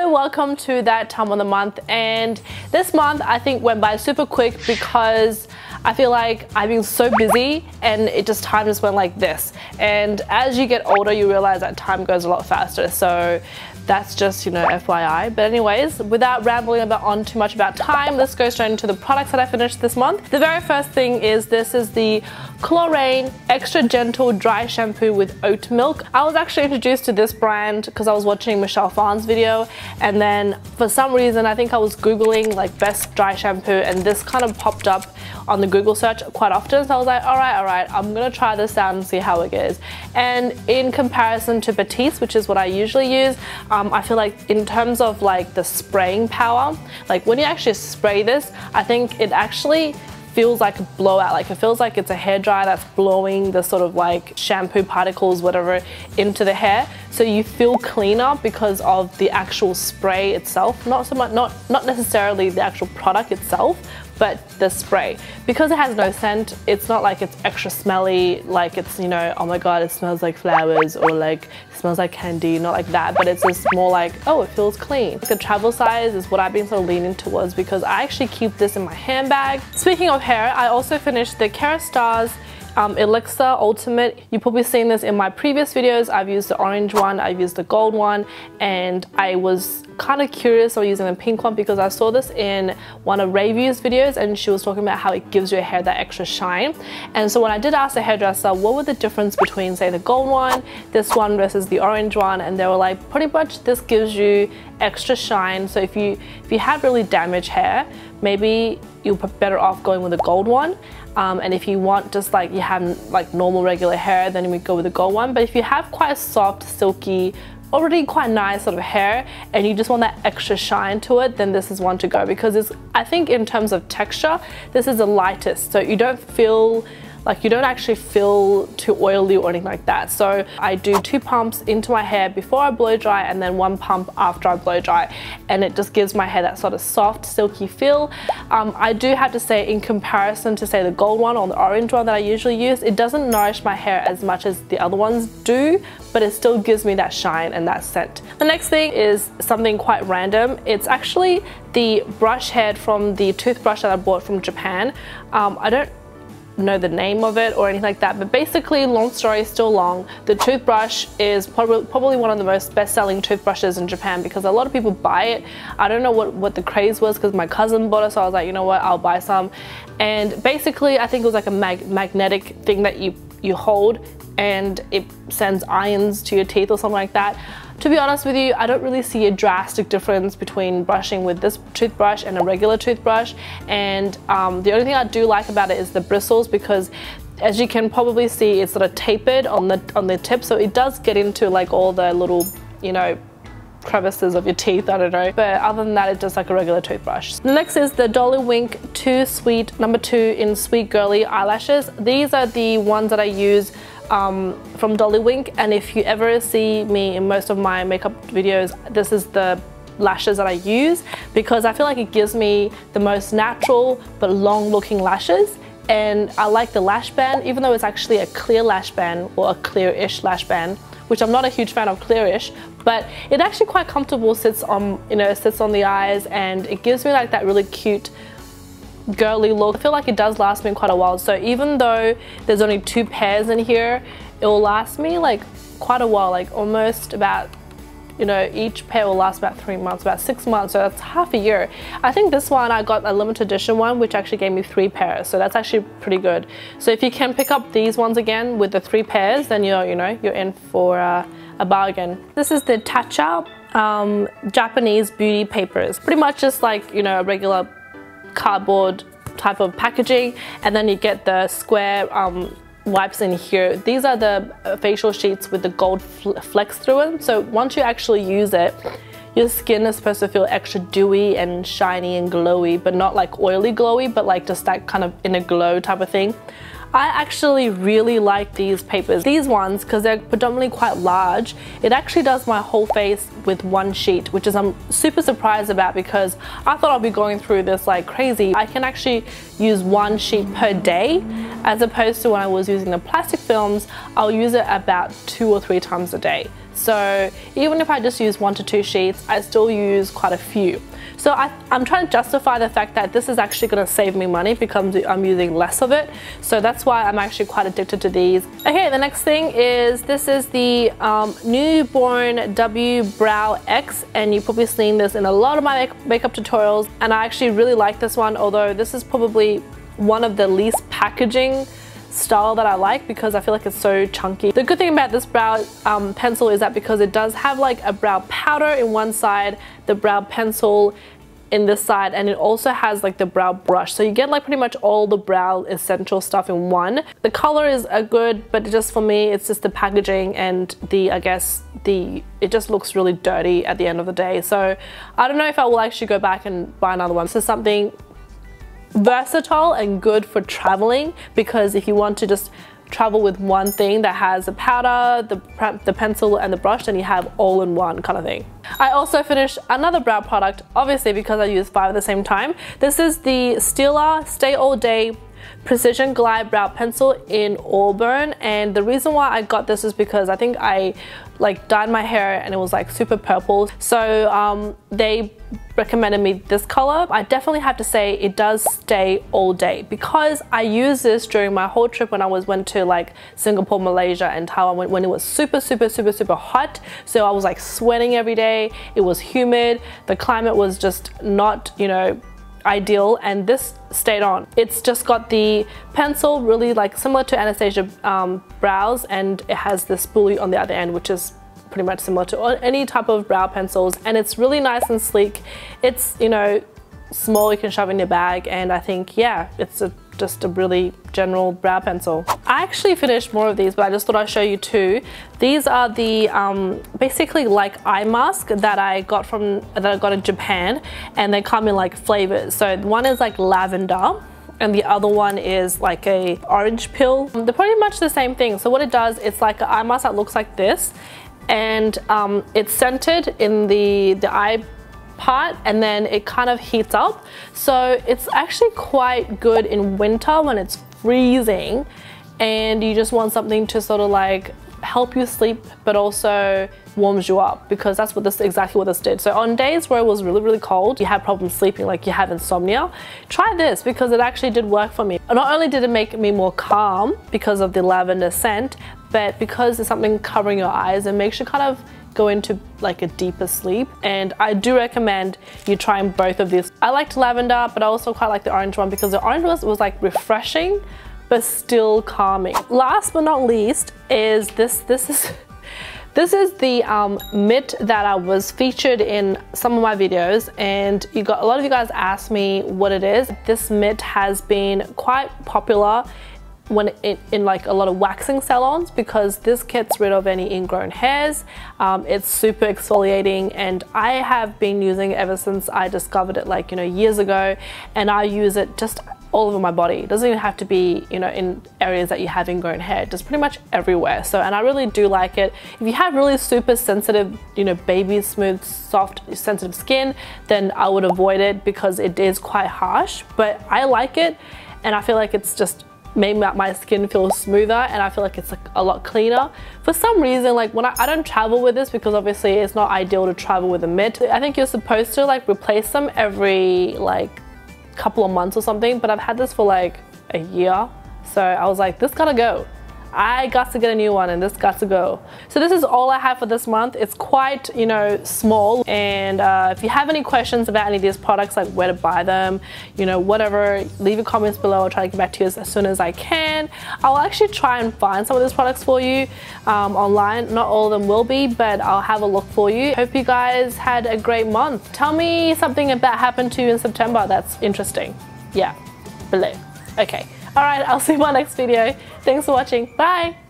Hello, welcome to that time of the month, and this month I think went by super quick because I feel like I've been so busy and time just went like this. And as you get older you realize that time goes a lot faster, so that's just, you know, FYI. But anyways, without rambling on too much about time, let's go straight into the products that I finished this month. The very first thing is this is the Klorane Extra-gentle dry shampoo with oat milk. I was actually introduced to this brand because I was watching Michelle Phan's video, and then for some reason I think I was googling like best dry shampoo and this kind of popped up on the Google search quite often, so I was like, alright, I'm gonna try this out and see how it goes. And in comparison to Beauties, which is what I usually use, I feel like in terms of like the spraying power, like when you actually spray this, I think it actually feels like a blowout. Like it feels like it's a hairdryer that's blowing the sort of like shampoo particles, whatever, into the hair. So you feel cleaner because of the actual spray itself. Not so much, not necessarily the actual product itself, but the spray. Because it has no scent, it's not like it's extra smelly, like it's, you know, oh my god, it smells like flowers, or like it smells like candy, not like that, but it's just more like, oh, it feels clean. The travel size is what I've been sort of leaning towards because I actually keep this in my handbag. Speaking of hair, I also finished the Kerastase Elixir Ultimate. You've probably seen this in my previous videos. I've used the orange one, I've used the gold one, and I was kind of curious about using the pink one because I saw this in one of Rayview's videos and she was talking about how it gives your hair that extra shine. And so when I did ask the hairdresser what were the difference between, say, the gold one, this one versus the orange one, and they were like, pretty much this gives you extra shine. So if you have really damaged hair, maybe you're better off going with the gold one. And if you want just like you have like normal regular hair, then we go with the gold one. But if you have quite a soft, silky, already quite nice sort of hair and you just want that extra shine to it, then this is one to go because it's, I think in terms of texture, this is the lightest, so you don't feel like, you don't actually feel too oily or anything like that. So I do 2 pumps into my hair before I blow dry and then 1 pump after I blow dry, and it just gives my hair that sort of soft, silky feel. I do have to say, in comparison to say the gold one or the orange one that I usually use, it doesn't nourish my hair as much as the other ones do, but it still gives me that shine and that scent. The next thing is something quite random. It's actually the brush head from the toothbrush that I bought from Japan. I don't know the name of it or anything like that, but basically, long story still long, the toothbrush is probably one of the most best-selling toothbrushes in Japan because a lot of people buy it. I don't know what the craze was because my cousin bought it, so I was like, you know what, I'll buy some. And basically I think it was like a magnetic thing that you hold and it sends ions to your teeth or something like that. To be honest with you, I don't really see a drastic difference between brushing with this toothbrush and a regular toothbrush, and the only thing I do like about it is the bristles, because as you can probably see, it's sort of tapered on the tip, so it does get into like all the little, you know, crevices of your teeth, I don't know, but other than that it's just like a regular toothbrush. The next is the Dolly Wink number 2 in Sweet Girly eyelashes. These are the ones that I use from Dolly Wink, and if you ever see me in most of my makeup videos, this is the lashes that I use because I feel like it gives me the most natural but long looking lashes. And I like the lash band, even though it's actually a clear lash band or a clear-ish lash band, which I'm not a huge fan of clearish, but it actually quite comfortable, sits on, you know, sits on the eyes, and it gives me like that really cute girly look. I feel like it does last me quite a while, so even though there's only 2 pairs in here, it will last me like quite a while, like almost about, you know, each pair will last about 3 months, about 6 months, so that's half a year. I think this one I got a limited edition one which actually gave me 3 pairs, so that's actually pretty good. So if you can pick up these ones again with the 3 pairs, then you're in for a bargain. This is the Tatcha Japanese beauty papers. Pretty much just like, you know, a regular cardboard type of packaging, and then you get the square wipes in here. These are the facial sheets with the gold flecks through them, so once you actually use it, your skin is supposed to feel extra dewy and shiny and glowy, but not like oily glowy, but like just that kind of inner glow type of thing. I actually really like these papers. These ones, because they're predominantly quite large, it actually does my whole face with 1 sheet, which is I'm super surprised about because I thought I'd be going through this like crazy. I can actually use 1 sheet per day, as opposed to when I was using the plastic films, I'll use it about 2 or 3 times a day. So even if I just use 1 to 2 sheets, I still use quite a few. So I'm trying to justify the fact that this is actually going to save me money because I'm using less of it. So that's why I'm actually quite addicted to these. Okay, the next thing is, this is the Newborn W Brow X, and you've probably seen this in a lot of my makeup tutorials, and I actually really like this one, although this is probably one of the least packaging style that I like because I feel like it's so chunky. The good thing about this brow pencil is that because it does have like a brow powder in one side, the brow pencil in this side, and it also has like the brow brush, so you get like pretty much all the brow essential stuff in one. The color is good, but just for me it's just the packaging and it just looks really dirty at the end of the day. So I don't know if I will actually go back and buy another one. So something versatile and good for traveling, because if you want to just travel with one thing that has the powder, the pencil and the brush, then you have all in one kind of thing. I also finished another brow product, obviously because I used 5 at the same time. This is the Stila Stay All Day Precision Glide Brow Pencil in Auburn, and the reason why I got this is because I think I like dyed my hair and it was like super purple, so they recommended me this color. I definitely have to say it does stay all day because I used this during my whole trip when I went to like Singapore, Malaysia and Taiwan when it was super hot. So I was like sweating every day, it was humid, the climate was just not, you know, ideal, and this stayed on. It's just got the pencil really like similar to Anastasia brows, and it has the spoolie on the other end, which is pretty much similar to any type of brow pencils, and it's really nice and sleek. It's, you know, small, you can shove in your bag, and I think, yeah, it's just a really general brow pencil. I actually finished more of these, but I just thought I'd show you 2. These are the basically like eye mask that I got in Japan, and they come in like flavors. So one is like lavender, and the other one is like a orange peel. They're pretty much the same thing. So what it does, it's like an eye mask that looks like this, and it's scented in the eye part, and then it kind of heats up. So it's actually quite good in winter when it's freezing and you just want something to sort of like help you sleep but also warms you up, because that's exactly what this did. So on days where it was really cold, you have problems sleeping, like you have insomnia, try this because it actually did work for me. Not only did it make me more calm because of the lavender scent, but because there's something covering your eyes, it makes you kind of go into like a deeper sleep. And I do recommend you trying both of these. I liked lavender, but I also quite like the orange one because the orange was like refreshing but still calming. Last but not least is this is the mitt that I was featured in some of my videos, and a lot of you guys asked me what it is. This mitt has been quite popular when in like a lot of waxing salons because this gets rid of any ingrown hairs. It's super exfoliating, and I have been using it ever since I discovered it, like, you know, years ago, and I use it just all over my body. It doesn't even have to be, you know, in areas that you have ingrown hair, just pretty much everywhere. So, and I really do like it. If you have really super sensitive, you know, baby smooth, soft, sensitive skin, then I would avoid it because it is quite harsh, but I like it, and I feel like it's just made my skin feel smoother, and I feel like it's like a lot cleaner. For some reason, like when I don't travel with this because obviously it's not ideal to travel with a mitt. I think you're supposed to like replace them every like couple of months or something, but I've had this for like a year, so I was like, this gotta go. I got to get a new one and this got to go. So this is all I have for this month. It's quite, you know, small, and if you have any questions about any of these products, like where to buy them, you know, whatever, leave your comments below. I'll try to get back to you as soon as I can. I'll actually try and find some of these products for you online. Not all of them will be, but I'll have a look for you. Hope you guys had a great month. Tell me something that happened to you in September that's interesting. Yeah, below. Okay. Alright, I'll see you in my next video. Thanks for watching. Bye!